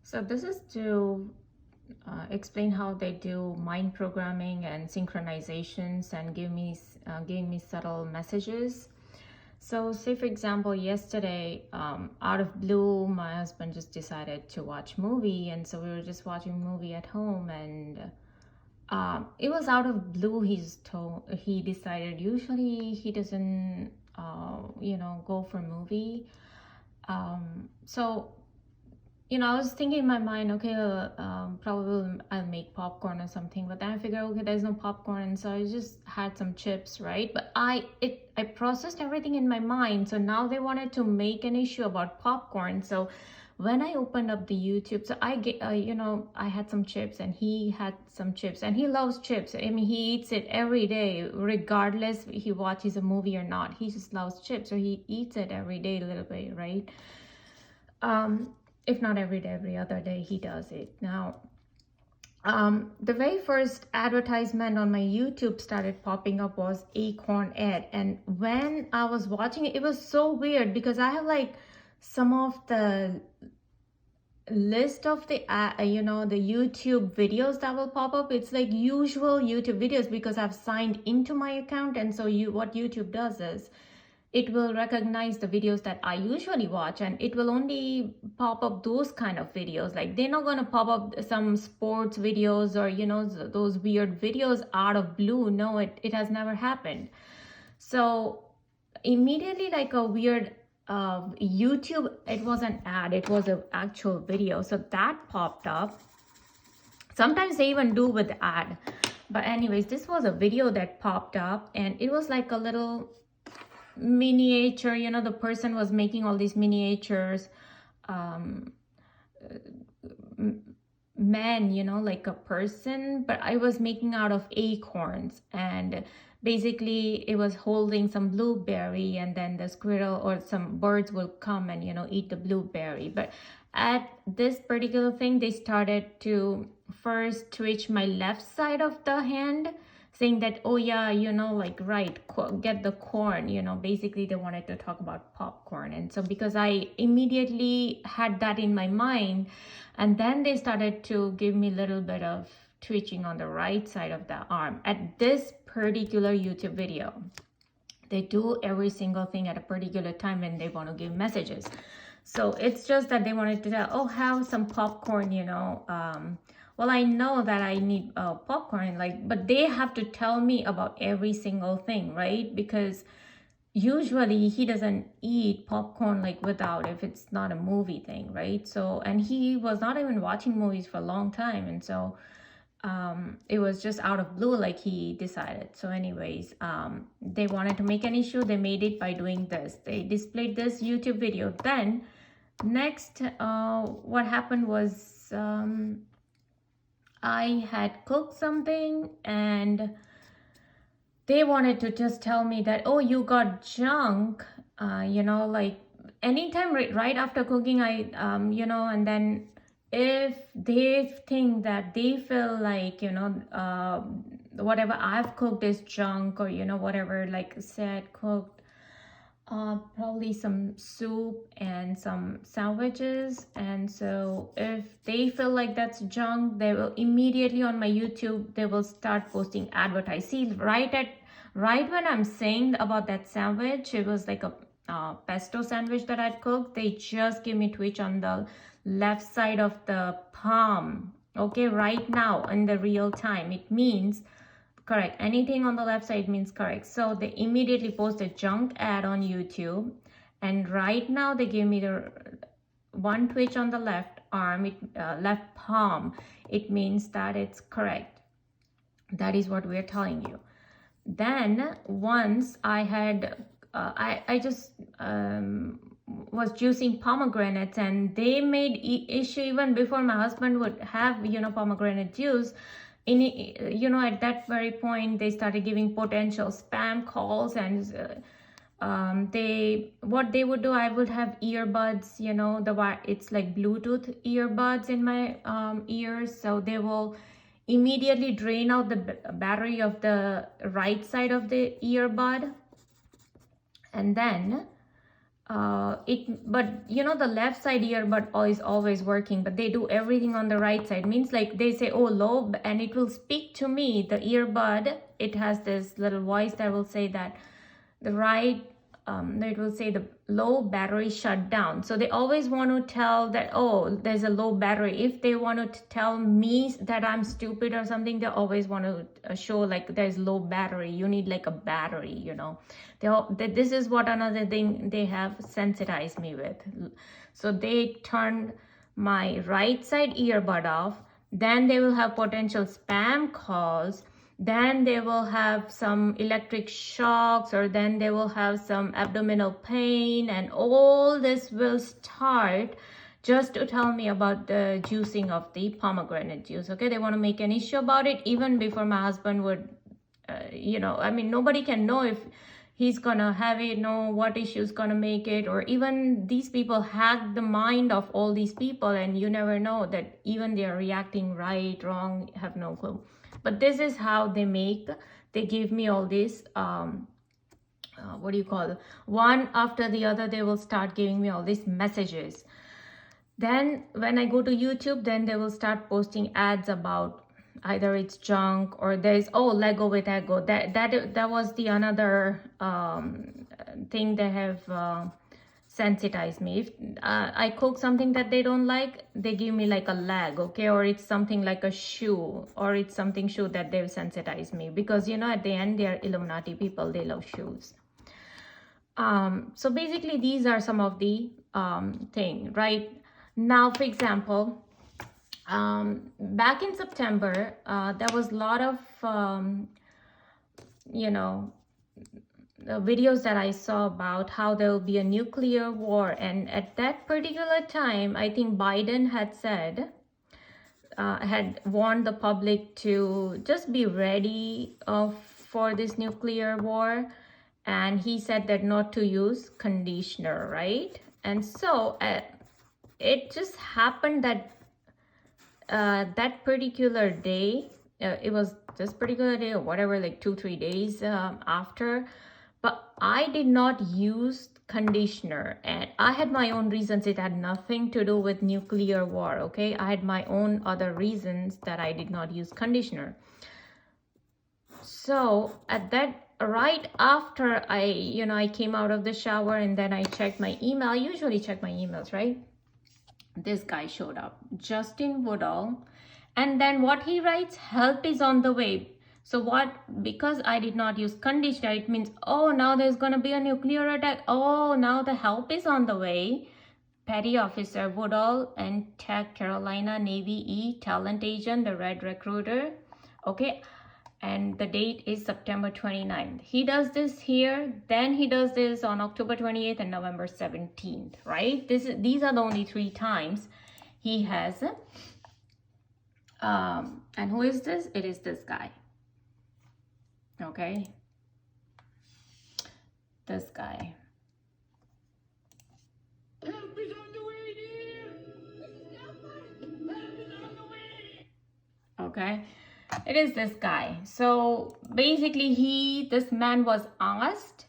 So this is to explain how they do mind programming and synchronizations and giving me subtle messages. So say for example, yesterday, out of blue, my husband just decided to watch movie, and so we were just watching movie at home, and it was out of blue. He decided usually he doesn't, go for movie. So I was thinking in my mind, okay, probably I'll make popcorn or something. But then I figured, okay, there's no popcorn, and so I just had some chips, right? But I processed everything in my mind. So now they wanted to make an issue about popcorn. So when I opened up the YouTube, so I had some chips, and he had some chips, and he loves chips. I mean, he eats it every day, regardless he watches a movie or not. He just loves chips, so he eats it every day a little bit, right? If not every day, every other day, he does it. Now, the very first advertisement on my YouTube started popping up was Acorn ad. And when I was watching it, it was so weird because I have like some of the list of the the YouTube videos that will pop up. It's like usual YouTube videos because I've signed into my account. And so what YouTube does is it will recognize the videos that I usually watch, and it will only pop up those kind of videos. Like they're not going to pop up some sports videos or those weird videos out of blue. No, it has never happened. So immediately, like a weird YouTube, it was an ad, it was an actual video, so that popped up. Sometimes they even do with ad, but anyways, this was a video that popped up, and it was like a little miniature. The person was making all these miniatures, men, like a person, but I was making out of acorns, and basically it was holding some blueberry, and then the squirrel or some birds will come and eat the blueberry. But at this particular thing, they started to first twitch my left side of the hand, saying that, oh yeah, like, right, get the corn. Basically they wanted to talk about popcorn. And so because I immediately had that in my mind, and then they started to give me a little bit of twitching on the right side of the arm at this particular YouTube video. They do every single thing at a particular time when they want to give messages. So it's just that they wanted to tell, oh, have some popcorn, well, I know that I need popcorn, but they have to tell me about every single thing, right? Because usually he doesn't eat popcorn without, if it's not a movie thing, right? So, and he was not even watching movies for a long time. And so it was just out of blue, like he decided. So anyways, they wanted to make an issue. They made it by doing this. They displayed this YouTube video. Then next, what happened was, I had cooked something, and they wanted to just tell me that, oh, you got junk, like anytime right after cooking, and then if they think that they feel like, whatever I've cooked is junk, or, whatever, like said, cooked, probably some soup and some sandwiches. And so if they feel like that's junk, they will immediately on my YouTube, they will start posting advertise. See, right when I'm saying about that sandwich, it was like a pesto sandwich that I'd cooked, they just give me twitch on the left side of the palm. Okay, right now in the real time, it means correct. Anything on the left side means correct. So they immediately post a junk ad on YouTube, and right now they give me the one twitch on the left arm, left palm. It means that it's correct. That is what we're telling you. Then once I had, I just was juicing pomegranates, and they made issue even before my husband would have, pomegranate juice. At that very point, they started giving potential spam calls, and what they would do, I would have earbuds, it's like Bluetooth earbuds in my ears, so they will immediately drain out the battery of the right side of the earbud, and then but you know, the left side earbud is always working, but they do everything on the right side. Means like they say, oh, low, and it will speak to me, the earbud. It has this little voice that will say that the right, it will say the low battery shut down. So they always want to tell that, oh, there's a low battery. If they want to tell me that I'm stupid or something, they always want to show like there's low battery. You need like a battery, you know. This is what another thing they have sensitized me with. So they turn my right side earbud off. Then they will have potential spam calls. Then they will have some electric shocks, or then they will have some abdominal pain, and all this will start just to tell me about the juicing of the pomegranate juice. Okay, they want to make an issue about it even before my husband would, you know, I mean, nobody can know if he's gonna have it, know what issue's gonna make it, or even these people hack the mind of all these people, and you never know that even they are reacting right, wrong, have no clue. But this is how they give me all this, what do you call it? One after the other, they will start giving me all these messages. Then when I go to YouTube, then they will start posting ads about either it's junk or there's, oh, Lego with Ego. That was the another thing they have sensitize me. If I cook something that they don't like, they give me like a leg, okay, or it's something like a shoe, or it's something shoe that they've sensitized me, because you know, at the end, they're Illuminati people, they love shoes. So basically these are some of the thing right now. For example, back in September, there was a lot of you know, videos that I saw about how there will be a nuclear war. And at that particular time, I think Biden had said, had warned the public to just be ready for this nuclear war. And he said that not to use conditioner, right? And so it just happened that that particular day, it was this particular day or whatever, like 2-3 days after, but I did not use conditioner, and I had my own reasons. It had nothing to do with nuclear war, okay? I had my own other reasons that I did not use conditioner. So at that, right after I came out of the shower, and then I checked my email. I usually check my emails, right? This guy showed up, Justin Woodall, and then what he writes, help is on the way. So what, because I did not use conditioner, it means, oh, now there's going to be a nuclear attack. Oh, now the help is on the way. Petty Officer Woodall and Tech Carolina Navy E talent agent, the Red Recruiter. Okay. And the date is September 29th. He does this here, then he does this on October 28th and November 17th, right? These are the only 3 times he has. And who is this? It is this guy. Okay. This guy. Help is on the way, dear. Help is on the way. Okay. It is this guy. So basically this man was asked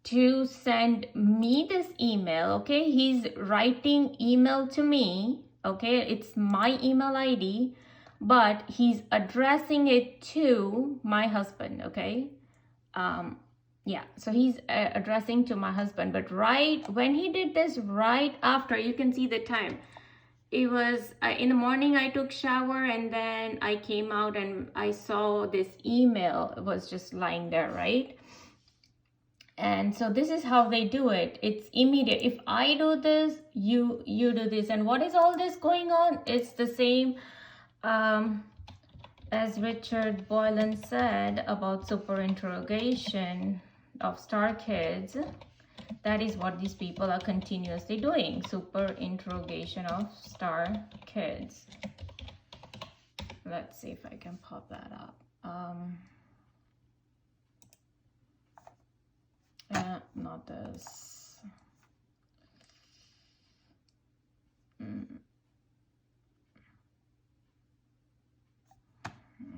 to send me this email, okay? He's writing email to me, okay? It's my email ID, but he's addressing it to my husband, okay? Yeah, so he's addressing to my husband, but right when he did this, right after, you can see the time. It was in the morning, I took shower, and then I came out and I saw this email. It was just lying there, right? And so this is how they do it. It's immediate. If I do this, you do this. And what is all this going on? It's the same as Richard Boylan said about super interrogation of star kids. That is what these people are continuously doing. Super interrogation of star kids. Let's see if I can pop that up. Not this.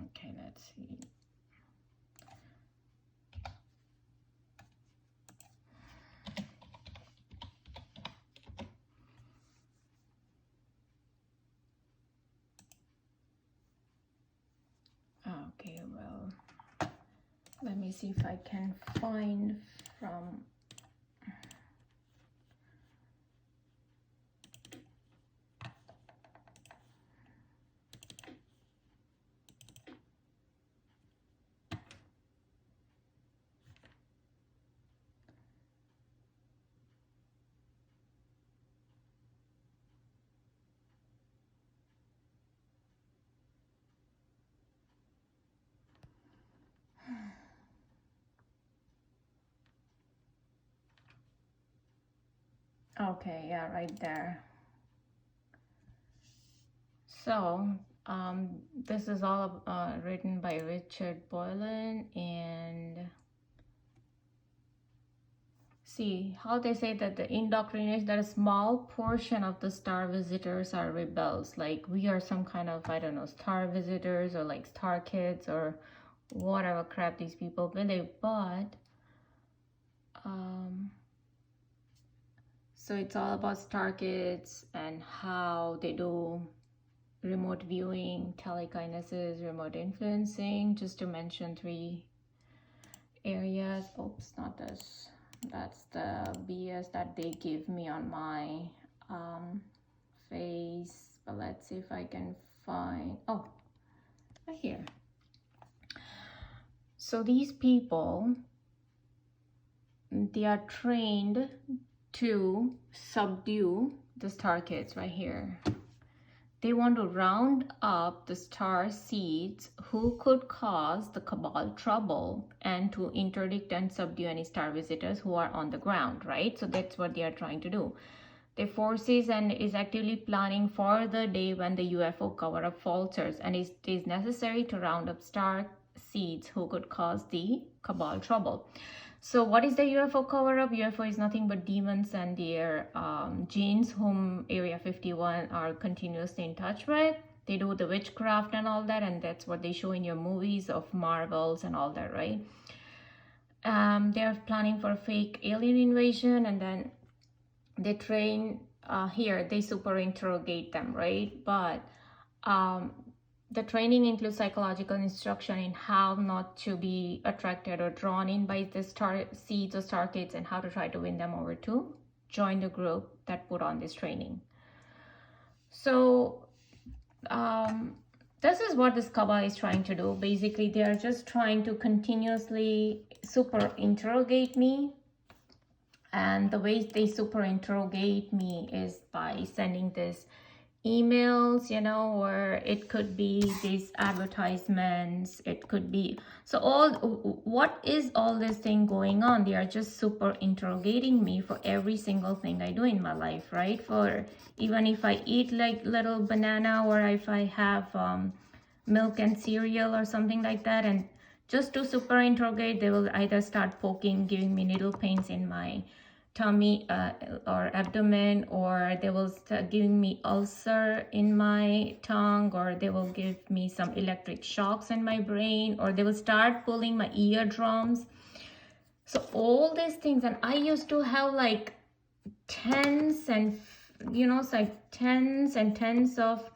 Okay, let's see. Let me see if I can find from. Okay, yeah, right there. So this is all written by Richard Boylan, and see how they say that the indoctrination, that a small portion of the star visitors are rebels, like we are some kind of, I don't know, star visitors or like star kids or whatever crap these people believe. But so it's all about star kids and how they do remote viewing, telekinesis, remote influencing, just to mention 3 areas. Oops, not this. That's the BS that they give me on my face. But let's see if I can find, oh, right here. So these people, they are trained to subdue the star kids right here. They want to round up the star seeds who could cause the cabal trouble and to interdict and subdue any star visitors who are on the ground, right? So that's what they are trying to do. The forces and is actively planning for the day when the UFO cover-up falters, and it is necessary to round up star seeds who could cause the cabal trouble. So what is the UFO cover-up? UFO is nothing but demons and their genes whom Area 51 are continuously in touch with. They do the witchcraft and all that, and that's what they show in your movies of Marvels and all that, right? They're planning for a fake alien invasion, and then they train here, they super interrogate them, right? But the training includes psychological instruction in how not to be attracted or drawn in by the star seeds or star kids, and how to try to win them over to join the group that put on this training. So this is what this Kabbalah is trying to do. Basically, they are just trying to continuously super interrogate me. And the way they super interrogate me is by sending this emails, you know, or it could be these advertisements, it could be, so what is all this thing going on? They are just super interrogating me for every single thing I do in my life, right? For even if I eat like little banana, or if I have milk and cereal or something like that, and just to super interrogate, they will either start poking, giving me needle pains in my tummy or abdomen, or they will start giving me ulcer in my tongue, or they will give me some electric shocks in my brain, or they will start pulling my eardrums. So all these things, and I used to have like tens and, you know, it's like tens and tens of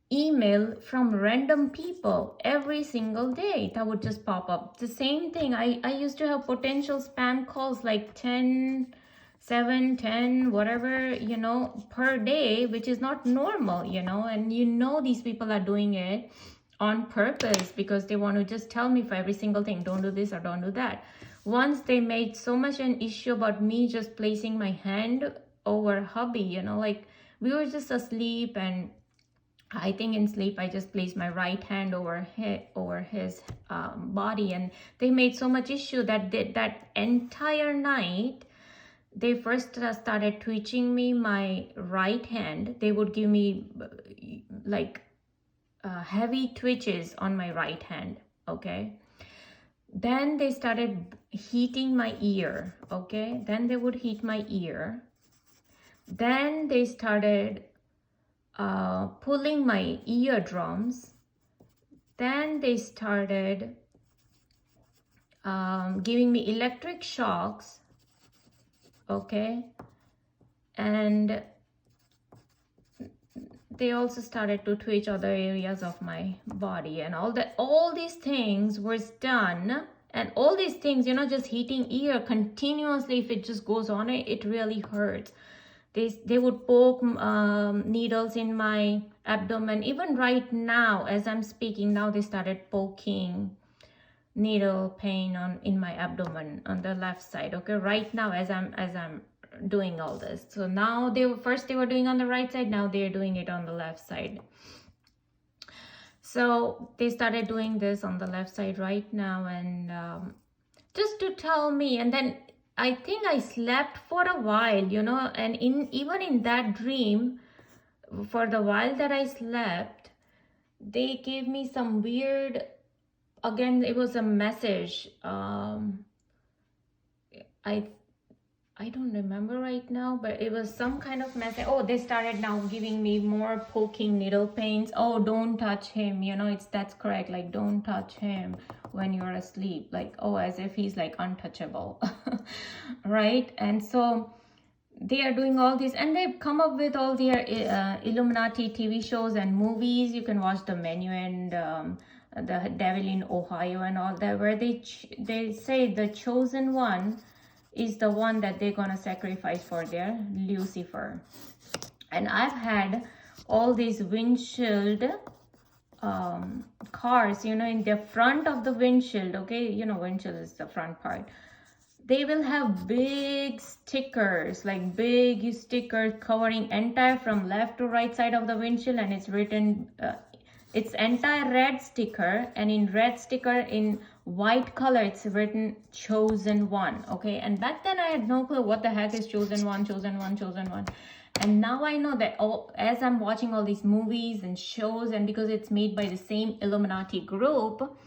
email from random people every single day that would just pop up. The same thing, I used to have potential spam calls like 10, 7, 10, whatever, you know, per day, which is not normal, you know, and you know these people are doing it on purpose because they want to just tell me for every single thing, don't do this or don't do that. Once they made so much an issue about me just placing my hand over hubby, you know, like we were just asleep, and I think in sleep I just placed my right hand over his body, and they made so much issue that that entire night they first started twitching me my right hand. They would give me like heavy twitches on my right hand, okay? Then they started heating my ear, okay? Then they would heat my ear. Then they started pulling my eardrums. Then they started giving me electric shocks, okay? And they also started to twitch other areas of my body, and all these things was done And all these things, you know, just heating ear continuously, if it just goes on, it really hurts. They would poke needles in my abdomen. Even right now, as I'm speaking now, they started poking needle pain in my abdomen on the left side. Okay, right now as I'm doing all this. So now they were doing on the right side, now they're doing it on the left side. So they started doing this on the left side right now, and just to tell me. And then I think I slept for a while, you know, and even in that dream, for the while that I slept, they gave me some weird, again, it was a message. I don't remember right now, but it was some kind of message. Oh, they started now giving me more poking needle pains. Oh, don't touch him, you know, that's correct, like don't touch him when you're asleep, like, oh, as if he's like untouchable. Right? And so they are doing all this, and they've come up with all their Illuminati TV shows and movies. You can watch The Menu and The Devil in Ohio and all that, where they say the chosen one is the one that they're gonna sacrifice for their Lucifer. And I've had all these windshield cars, you know, in the front of the windshield, okay, you know, windshield is the front part. They will have big stickers, like big stickers covering entire from left to right side of the windshield, and it's written, it's entire red sticker, and in red sticker in white color it's written chosen one. Okay, and back then I had no clue what the heck is chosen one. And now I know that, as I'm watching all these movies and shows, and because it's made by the same Illuminati group,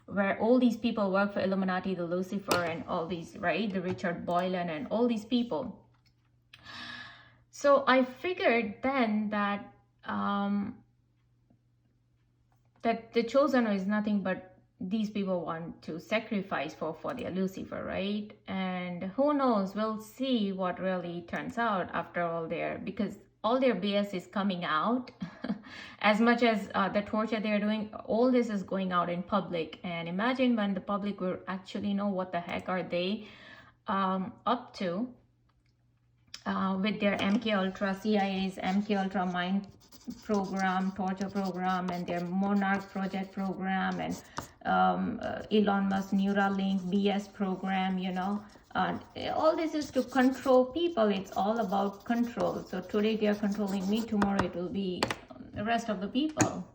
where all these people work for Illuminati, the Lucifer and all these, right, the Richard Boylan and all these people. So I figured then that that the chosen is nothing but these people want to sacrifice for their Lucifer, right? And who knows, we'll see what really turns out after all their, because all their BS is coming out. As much as the torture they're doing, all this is going out in public. And imagine when the public will actually know what the heck are they up to with their MK Ultra, CIA's MK Ultra mind program, torture program, and their Monarch Project program, and Elon Musk Neuralink BS program, you know. All this is to control people. It's all about control. So today they are controlling me, tomorrow it will be the rest of the people.